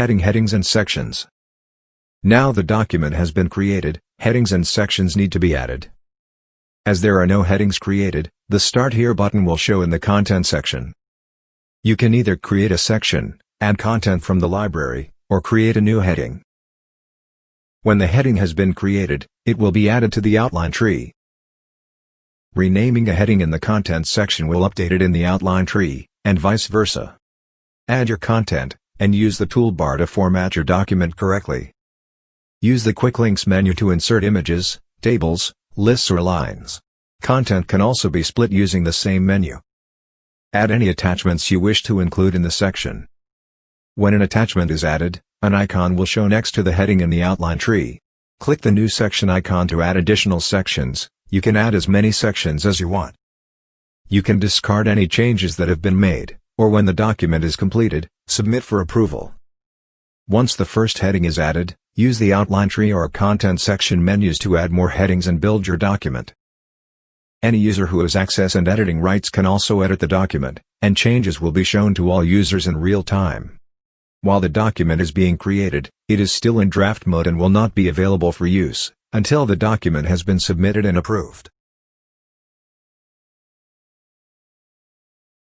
Adding headings and sections. Now the document has been created, headings and sections need to be added. As there are no headings created, the Start Here button will show in the Content section. You can either create a section, add content from the library, or create a new heading. When the heading has been created, it will be added to the outline tree. Renaming a heading in the Content section will update it in the outline tree, and vice versa. Add your content, and use the toolbar to format your document correctly. Use the Quick Links menu to insert images, tables, lists or lines. Content can also be split using the same menu. Add any attachments you wish to include in the section. When an attachment is added, an icon will show next to the heading in the outline tree. Click the new section icon to add additional sections. You can add as many sections as you want. You can discard any changes that have been made, or when the document is completed, submit for approval. Once the first heading is added, use the outline tree or content section menus to add more headings and build your document. Any user who has access and editing rights can also edit the document, and changes will be shown to all users in real time. While the document is being created, it is still in draft mode and will not be available for use until the document has been submitted and approved.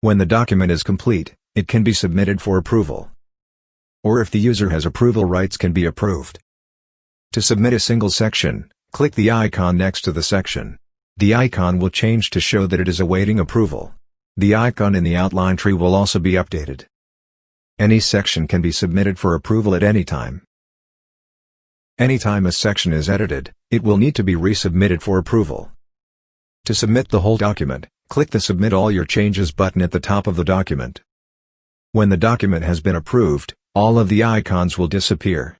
When the document is complete, it can be submitted for approval. Or if the user has approval rights, can be approved. To submit a single section, click the icon next to the section. The icon will change to show that it is awaiting approval. The icon in the outline tree will also be updated. Any section can be submitted for approval at any time. Anytime a section is edited, it will need to be resubmitted for approval. To submit the whole document, click the Submit All Your Changes button at the top of the document. When the document has been approved, all of the icons will disappear.